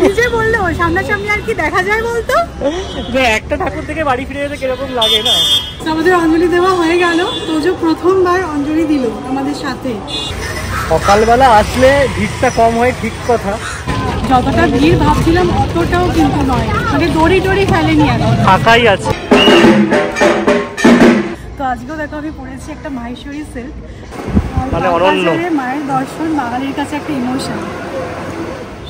নিজে বললো সামনাসামনি আর কি দেখা যায় বলতো, যে একটা ঠাকুর থেকে বাড়ি ফিরে যেতে কিরকম লাগে না। আমাদের অঞ্জলি দেওয়া হয়ে গেল, তোজো প্রথমবার অঞ্জলি দিল আমাদের সাথে। সকালবেলা আসলে ভিড়টা কম হয় ঠিক কথা, যতটা ভিড় ভাবছিলাম অতটাও কিন্তু নয়, মানে দড়ি টড়ি ফেলেনি এখন, ফাঁকাই আছে। তো আজকেও দেখো আমি পড়েছি একটা মাহেশ্বরী সিল্ক, মানে অনন্য। মায়ের দর্শন বাঙালির কাছে একটা ইমোশন।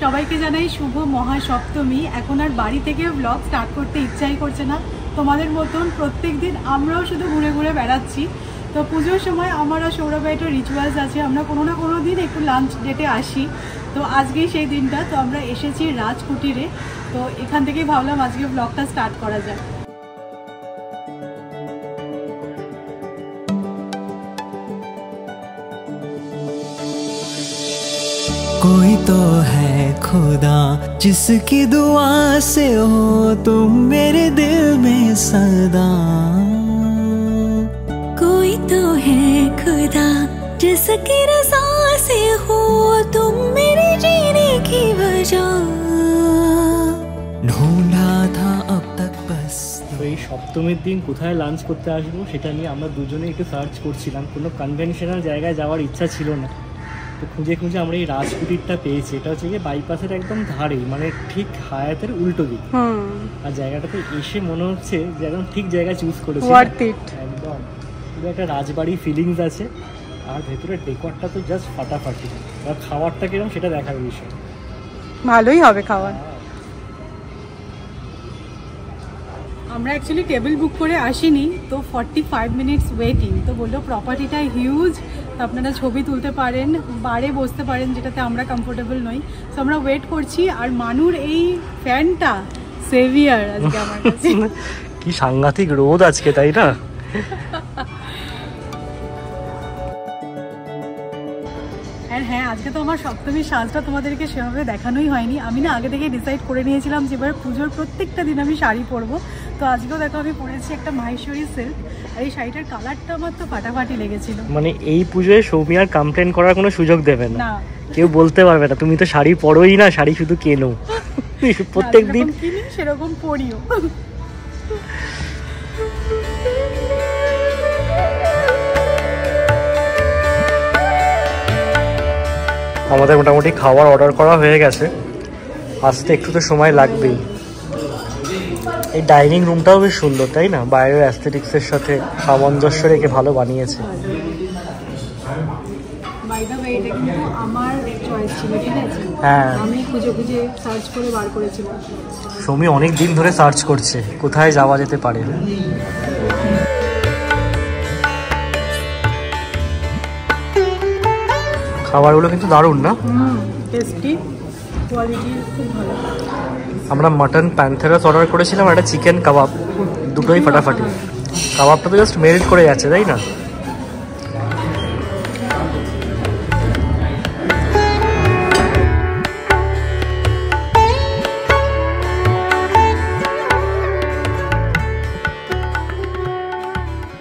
সবাইকে জানাই শুভ মহাসপ্তমী। এখন আর বাড়ি থেকে ব্লগ স্টার্ট করতে ইচ্ছাই করছে না, তোমাদের মতন প্রত্যেক দিন আমরাও শুধু ঘুরে ঘুরে বেড়াচ্ছি। তো পুজোর সময় আমার আর সৌরভের একটা রিচুয়ালস আছে, আমরা কোনো না কোনো দিন একটু লাঞ্চ ডেটে আসি। তো আজকেই সেই দিনটা, তো আমরা এসেছি রাজকুটিরে। তো এখান থেকেই ভাবলাম আজকে ব্লগটা স্টার্ট করা যায়। कोई तो है खुदा जिसकी दुआ से हो तुम मेरे दिल में सदा, कोई तो है खुदा जिसकी रज़ा से हो तुम मेरे जीने की वजह, ढूंढा था अब तक बस। তো এই সপ্তমীর দিন কোথায় লাঞ্চ করতে আসবো সেটা নিয়ে আমরা দুজনে একটু সার্চ করছিলাম, কোনো কনভেনশনাল জায়গায় যাওয়ার ইচ্ছা ছিল না। তো খুঁজে খুঁজে আমরা এই রাজকুটিরটা পেয়েছি। এটা হচ্ছে গিয়ে বাইপাসের একদম ধারে, মানে ঠিক হায়াতের উল্টো দিক। আর জায়গাটাতে এসে মনে হচ্ছে যে একদম ঠিক জায়গা চুজ করেছি, একদম পুরো একটা রাজবাড়ি ফিলিংস আছে। আর ভেতরে ডেকোরটা তো জাস্ট ফাটাফাটি। আর খাবারটা কিরকম সেটা দেখার বিষয়, ভালোই হবে খাবার। আমরা অ্যাকচুয়ালি টেবিল বুক করে আসিনি, তো 45 মিনিটস ওয়েটিং। তো বললো প্রপার্টিটা হিউজ, তো আপনারা ছবি তুলতে পারেন, বারে বসতে পারেন, যেটাতে আমরা কমফোর্টেবল নই। তো আমরা ওয়েট করছি। আর মানুর এই ফ্যানটা সেভিয়ার আজকে আমার কাছে। কি সাংঘাতিক রোদ আজকে, তাই না? আর হ্যাঁ, আজকে তো আমার সপ্তমীর সাজটা তোমাদেরকে সেভাবে দেখানোই হয়নি। আমি না আগে থেকে ডিসাইড করে নিয়েছিলাম যে এবার পুজোর প্রত্যেকটা দিন আমি শাড়ি পরবো। তো আজকেও দেখো আমি পরেছি একটা মাহেশ্বরী সিল্ক, আর এই শাড়িটার কালারটা আমার তো ফাটাফাটি লেগেছিল। মানে এই পুজোয় সৌমি আর কমপ্লেন করার কোনো সুযোগ দেবে না, না কেউ বলতে পারবে না তুমি তো শাড়ি পরোই না, শাড়ি শুধু কেনো। প্রত্যেক দিন কিনি সেরকম পরিও। আমাদের মোটামুটি খাবার অর্ডার করা হয়ে গেছে, আসতে একটু তো সময় লাগবেই। এই ডাইনিং রুমটাও বেশ সুন্দর, তাই না? বাইরের অ্যাস্থেটিক্সের সাথে সামঞ্জস্য রেখে ভালো বানিয়েছে। আমার চয়েস ছিল, ঠিক আছে? হ্যাঁ, আমি খুঁজে খুঁজে সার্চ করে বার করেছিলাম। সৌমি অনেক দিন ধরে সার্চ করছে কোথায় যাওয়া যেতে পারে। খাবারগুলো কিন্তু দারুণ না? টেস্টি, কোয়ালিটি খুব ভালো। আমরা মাটন প্যান্থেরাস অর্ডার করেছিলাম, একটা চিকেন কাবাব, দুটোই ফাটাফাটি। কাবাবটা তো জাস্ট মেল্ট করে যাচ্ছে, তাই না?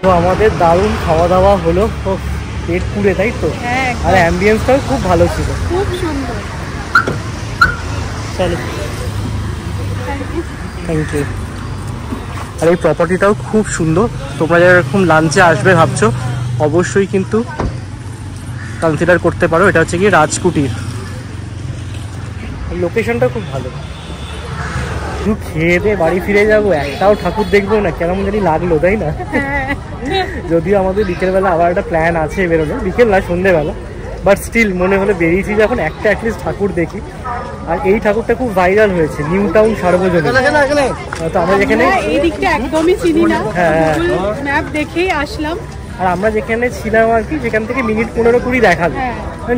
তো আমাদের দারুণ খাওয়া দাওয়া হলো, তো পেট পুড়ে, তাই তো? আর অ্যাম্বিয়েন্সটাও খুব ভালো ছিল, খুব সুন্দর। চলো, থ্যাংক ইউ। আর এই প্রপার্টিটাও খুব সুন্দর। তোমরা যারা এরকম লাঞ্চে আসবে ভাবছো, অবশ্যই কিন্তু কনসিডার করতে পারো। এটা হচ্ছে কি রাজকুটির, লোকেশনটা খুব ভালো। শুধু খেয়ে দিয়ে বাড়ি ফিরে যাবো, একটাও ঠাকুর দেখবো না, কেমন জানি লাগলো, তাই না? যদিও আমাদের বিকেলবেলা আবার একটা প্ল্যান আছে বেরোনো, বিকেল না সন্ধ্যেবেলা, বাট স্টিল মনে হলে বেরিয়েছি যখন একটা অ্যাটলিস্ট ঠাকুর দেখি। আর এই ঠাকুরটা খুব ভাইরাল হয়েছে, নিউ টাউন সার্বজনীন। তো আমরা যেখানে এই দিকটা একদমই চিনি না, গুগল ম্যাপ দেখেই আসলাম। আর আমরা যেখানে ছিলাম আর কি, যেখান থেকে মিনিট 15-20 দেখাবে।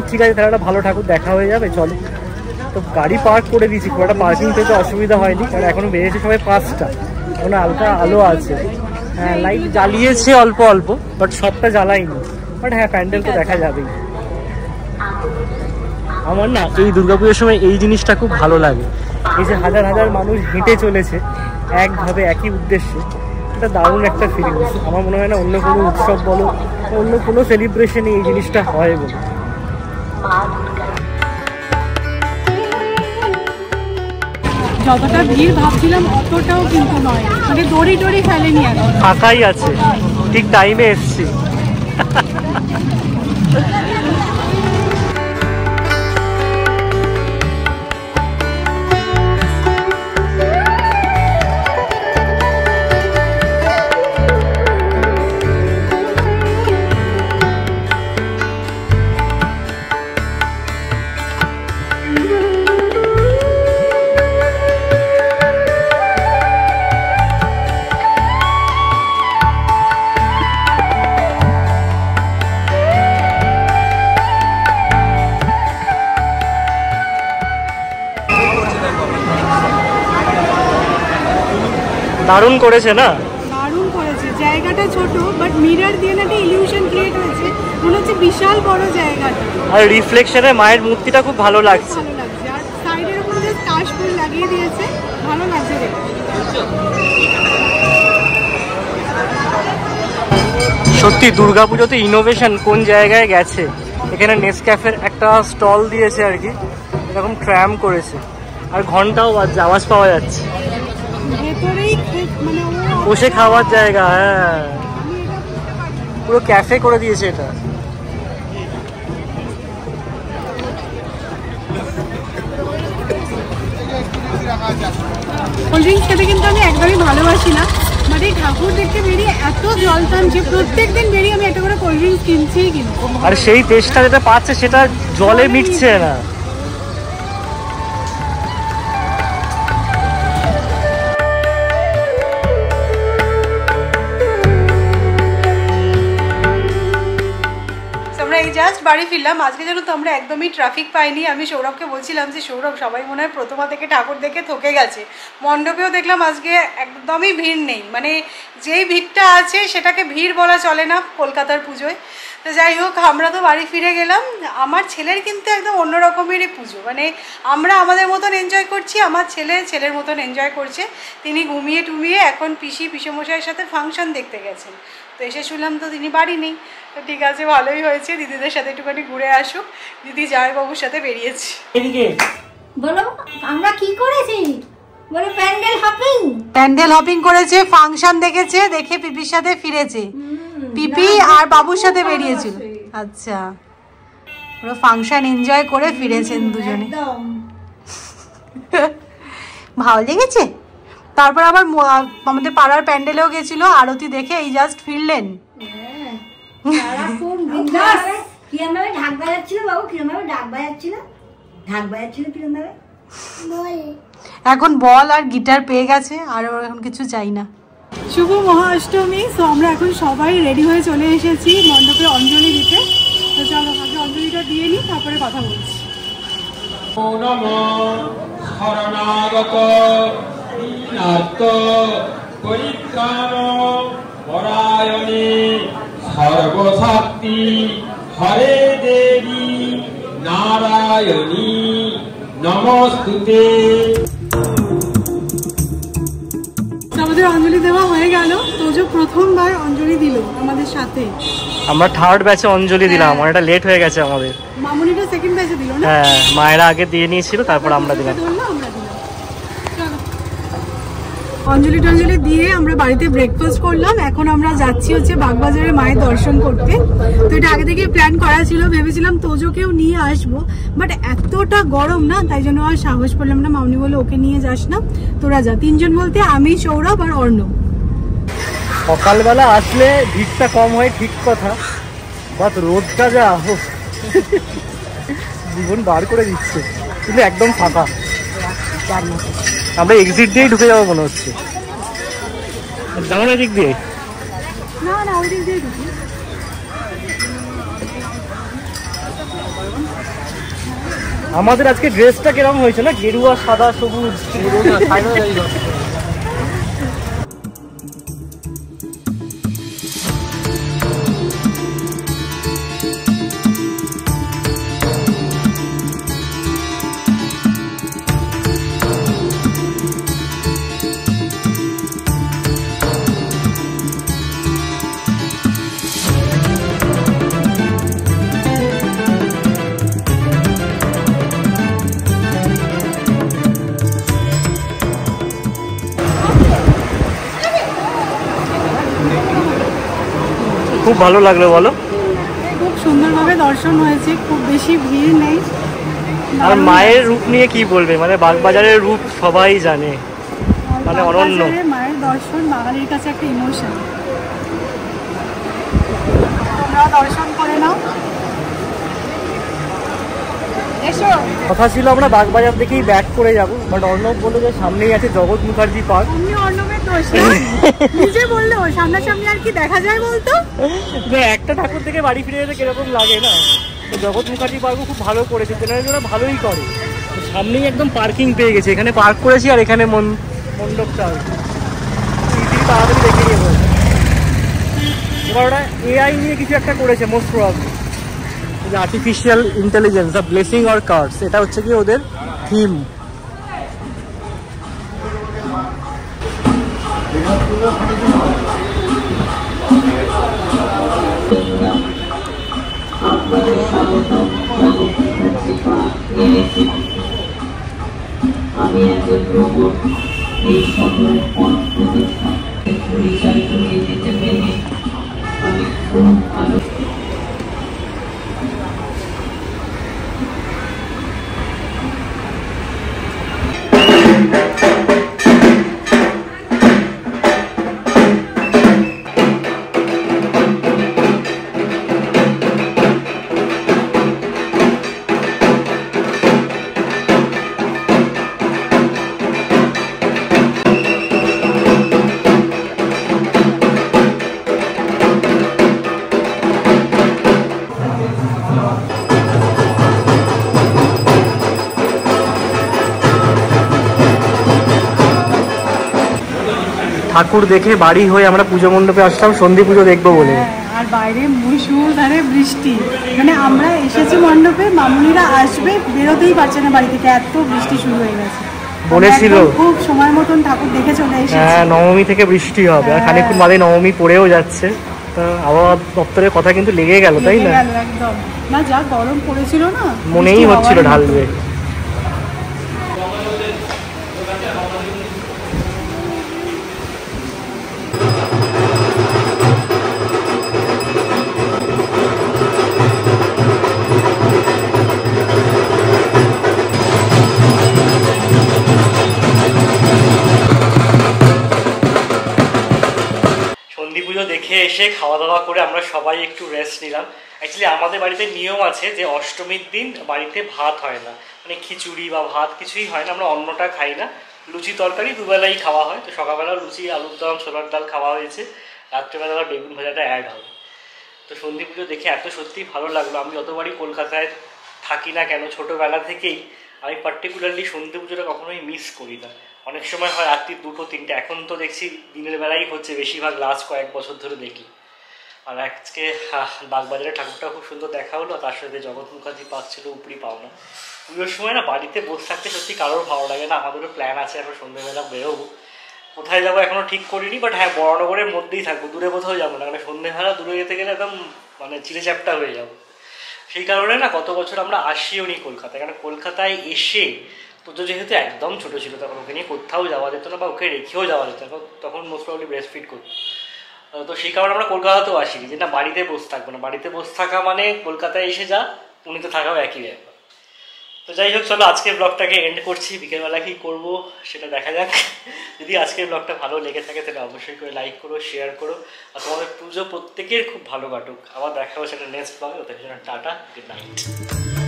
ঠিক আছে, তাহলে একটা ভালো ঠাকুর দেখা হয়ে যাবে, চলো। তো গাড়ি পার্ক করে দিয়েছি, খুব একটা পার্কিং পেতে অসুবিধা হয়নি, কারণ এখনো বেরিয়েছে সবাই 5টা, এখনো হালকা আলো আছে। হ্যাঁ, লাইট জ্বালিয়েছে অল্প অল্প, বাট সবটা জ্বালাইনি। বাট হ্যাঁ, প্যান্ডেল তো দেখা যাবেই। আমার না এই দুর্গাপুজোর সময় এই জিনিসটা খুব ভালো লাগে, এই যে হাজার হাজার মানুষ হেঁটে চলেছে একভাবে একই উদ্দেশ্যে, এটা দারুণ একটা ফিলিংস। আমার মনে হয় না অন্য কোনো উৎসব বলো, অন্য কোনো সেলিব্রেশনে এই জিনিসটা হয় বলে। যতটা ভিড় ভাবছিলাম অতটাও কিন্তু নয়, মানে দড়ি টড়ি ফেলেনি আর ফাঁকাই আছে, ঠিক টাইমে এসছি। দারুণ করেছে না? দারুণ করেছে, জায়গাটা ছোট বাট মিরর দিয়ে না একটা ইলিউশন ক্রিয়েট হয়েছে, মনে হচ্ছে বিশাল বড় জায়গাটা। আর রিফ্লেকশনে মায়ের মূর্তিটা খুব ভালো লাগছে। ভালো লাগছে, আর সাইডের উপরে যে কাশফুল লাগিয়ে দিয়েছে, ভালো লাগছে দেখতে। সত্যি দুর্গাপুজোতে ইনোভেশন কোন জায়গায় গেছে। এখানে নেসক্যাফের একটা স্টল দিয়েছে আর কি, এরকম ট্র্যাম করেছে, আর ঘন্টাও বাজছে, আওয়াজ পাওয়া যাচ্ছে। ভেতরেই মানে বসে খাওয়ার জায়গা, হ্যাঁ পুরো ক্যাফে করে দিয়েছে এটা। কোল্ড ড্রিঙ্কস খেতে কিন্তু আমি একদমই ভালোবাসি না, বাট এই ঠাকুর দেখতে বেরিয়ে এত জল টানছে, প্রত্যেক দিন বেরিয়ে আমি একটা করে কোল্ড ড্রিঙ্কস কিনছিই কিনবো। আর সেই টেস্টটা যেটা পাচ্ছে সেটা জলে মিটছে না। এই জাস্ট বাড়ি ফিরলাম। আজকে যেন তো আমরা একদমই ট্রাফিক পাইনি। আমি সৌরভকে বলছিলাম যে সৌরভ, সবাই মনে হয় প্রথমা থেকে ঠাকুর দেখে থকে গেছে, মণ্ডপেও দেখলাম আজকে একদমই ভিড় নেই, মানে যেই ভিড়টা আছে সেটাকে ভিড় বলা চলে না কলকাতার পুজোয়। তো যাই হোক, আমরা তো বাড়ি ফিরে গেলাম। আমার ছেলের কিন্তু একদম অন্য রকমেরই পুজো, মানে আমরা আমাদের মতন এনজয় করছি, আমার ছেলে ছেলের মতন এনজয় করছে। তিনি ঘুমিয়ে টুমিয়ে এখন পিসেমশাইয়ের সাথে ফাংশন দেখতে গেছেন। তো এসে শুনলাম তো তিনি বাড়ি নেই। তো ঠিক আছে, ভালোই হয়েছে, দিদিদের সাথে একটুখানি ঘুরে আসুক। দিদি জামাইবাবুর সাথে বেরিয়েছি। এদিকে বলো আমরা কি করেছি? বলে প্যান্ডেল হপিং। প্যান্ডেল হপিং করেছে, ফাংশন দেখেছে, দেখে পিপির সাথে ফিরেছে। পিপি আর বাবুর সাথে বেরিয়েছিল। আচ্ছা, পুরো ফাংশন এনজয় করে ফিরেছেন দুজনে। ভালো লেগেছে। তারপর আবার আমাদের পাড়ার প্যান্ডেলেও গেছিল, আরতি দেখে এই জাস্ট ফিরলেন। কিরম ভাবে ঢাক বাজাচ্ছিল বাবু? কিরম ভাবে ঢাক বাজাচ্ছিল? ঢাক বাজাচ্ছিল কিরম ভাবে? এখন বল আর গিটার পেয়ে গেছে, আর এখন কিছু চাই না। শুভ মহাষ্টমী। তো আমরা এখন সবাই রেডি হয়ে চলে এসেছি মণ্ডপে অঞ্জলি দিতে। তো চলো আগে অঞ্জলিটা দিয়ে নিই, তারপরে কথা বলছি। শরণাগত দীনার্ত পরিত্রাণ পরায়ণে সর্বশক্তি হরে দেবী নারায়ণী নমস্তুতে। আমাদের অঞ্জলি দেওয়া হয়ে গেল। তোজো প্রথমবার অঞ্জলি দিল আমাদের সাথে। আমরা থার্ড ব্যাচে অঞ্জলি দিলাম, অনেকটা লেট হয়ে গেছে আমাদের। মামুনিটা সেকেন্ড ব্যাচে দিল না? হ্যাঁ, মায়েরা আগে দিয়ে নিয়েছিল, তারপর আমরা দিলাম। অঞ্জলি টঞ্জলি দিয়ে আমরা বাড়িতে ব্রেকফাস্ট করলাম। এখন আমরা যাচ্ছি হচ্ছে বাগবাজারে মায়ের দর্শন করতে। তো এটা আগে থেকে প্ল্যান করা ছিল, ভেবেছিলাম তোজোকেও নিয়ে আসবো, বাট এতটা গরম না, তাই জন্য আর সাহস করলাম না। মামনি বলে ওকে নিয়ে যাস না, তোরা যা। তিনজন বলতে আমি, সৌরভ আর অর্ণব। সকালবেলা আসলে ভিড়টা কম হয় ঠিক কথা, বাট রোদটা যা জীবন বার করে দিচ্ছে, কিন্তু একদম ফাঁকা। আমরা এক্সিট দিয়েই ঢুকে যাবো মনে হচ্ছে। যাবো না দিক দিয়ে? না না, ওই দিক দিয়ে ঢুকি। আমাদের আজকে ড্রেসটা কিরকম হয়েছে না, গেরুয়া সাদা সবুজ। খুব ভালো লাগলো বলো? খুব সুন্দরভাবে দর্শন হয়েছে, খুব বেশি ভিড় নেই। আর মায়ের রূপ নিয়ে কি বলবে, মানে বাগবাজারের রূপ সবাই জানে, মানে অনন্য। মায়ের দর্শন বাঙালির কাছে একটা ইমোশন। তোমরা দর্শন করে নাও। এসো। কথা ছিল আমরা বাগবাজার থেকেই ব্যাক করে যাবো, বাট অর্ণব বললো যে সামনেই আছে জগৎ মুখার্জি পার্ক। তুমি অর্ণবের দোষ নিজে বললে, ও সামনাসামনি আর কি দেখা যায় বলতো। একটা ঠাকুর থেকে বাড়ি ফিরে যেতে কিরকম লাগে না? তো জগৎ মুখার্জি পার্কও খুব ভালো করেছে, জেনারেলি ওরা ভালোই করে। সামনেই একদম পার্কিং পেয়ে গেছে, এখানে পার্ক করেছি আর এখানে মণ্ডপটা আর কি ইজিলি তাড়াতাড়ি দেখে নিয়ে বলছে। এবার ওরা এআই নিয়ে কিছু একটা করেছে most probably, artificial intelligence the blessing or curse, এটা হচ্ছে কি ওদের থিম। ঠাকুর দেখে বাড়ি হয়ে আমরা পুজো মণ্ডপে আসলাম সন্ধি পুজো দেখবো বলে। আর বাইরে মুষলধারে বৃষ্টি, মানে আমরা এসেছি মণ্ডপে, মামুনিরা আসবে, বেরোতেই পারছে না বাড়ি থেকে, এত বৃষ্টি শুরু হয়ে গেছে। বলেছিল খুব সময় মতন ঠাকুর দেখে চলে এসেছি। হ্যাঁ, নবমী থেকে বৃষ্টি হবে, আর খানিকক্ষণ বাদে নবমী পড়েও যাচ্ছে। আবহাওয়া দপ্তরের কথা কিন্তু লেগে গেল, তাই না? একদম না, যা গরম পড়েছিল না, মনেই হচ্ছিল ঢালবে। দেখে এসে খাওয়া দাওয়া করে আমরা সবাই একটু রেস্ট নিলাম। অ্যাকচুয়ালি আমাদের বাড়িতে নিয়ম আছে যে অষ্টমীর দিন বাড়িতে ভাত হয় না, মানে খিচুড়ি বা ভাত কিছুই হয় না, আমরা অন্নটা খাই না, লুচি তরকারি দুবেলাই খাওয়া হয়। তো সকালবেলা লুচি, আলুর দম, ছোলার ডাল খাওয়া হয়েছে, রাত্রেবেলা আবার বেগুন ভাজাটা অ্যাড হবে। তো সন্ধি পুজো দেখে এত সত্যিই ভালো লাগলো। আমি যতবারই কলকাতায় থাকি না কেন, ছোটোবেলা থেকেই আমি পার্টিকুলারলি সন্ধি পুজোটা কখনোই মিস করি না। অনেক সময় হয় রাত্রি 2টো 3টে, এখন তো দেখছি দিনের বেলাই হচ্ছে বেশিরভাগ, লাস্ট কয়েক বছর ধরে দেখি। আর আজকে বাগবাজারের ঠাকুরটা খুব সুন্দর দেখা হলো, তার সাথে জগৎ মুখার্জি পার্ক ছিল, উপরি পাওনা। পুজোর সময় না বাড়িতে বসে থাকতে সত্যি কারোর ভালো লাগে না। আমাদেরও প্ল্যান আছে এখন সন্ধ্যেবেলা বেরোবো, কোথায় যাবো এখনও ঠিক করিনি, বাট হ্যাঁ বড়নগরের মধ্যেই থাকবো, দূরে কোথাও যাবো না, কারণ সন্ধ্যেবেলা দূরে যেতে গেলে একদম মানে চিলেচ্যাপটা হয়ে যাবো। সেই কারণে না গত বছর আমরা আসিও নি কলকাতায়, কারণ কলকাতায় এসে তো যেহেতু একদম ছোটো ছিল তখন ওকে নিয়ে কোথাও যাওয়া যেত না, বা ওকে রেখেও যাওয়া যেত না, তখন মোস্ট প্রবলি ব্রেস্ট ফিড করতো। তো সেই কারণে আমরা কলকাতাতেও আসিনি, যে না বাড়িতে বসে থাকবো না, বাড়িতে বসে থাকা মানে কলকাতায় এসে যা পুনেতে থাকাও একই ব্যাপার। তো যাই হোক, চলো আজকের ব্লগটাকে এন্ড করছি। বিকেলবেলা কী করবো সেটা দেখা যাক। যদি আজকের ব্লগটা ভালো লেগে থাকে তাহলে অবশ্যই করে লাইক করো, শেয়ার করো, আর তোমাদের পুজো প্রত্যেকের খুব ভালো কাটুক। আবার দেখা হচ্ছে একটা নেক্সট ব্লগে, ওদের জন্য টাটা, গুড নাইট।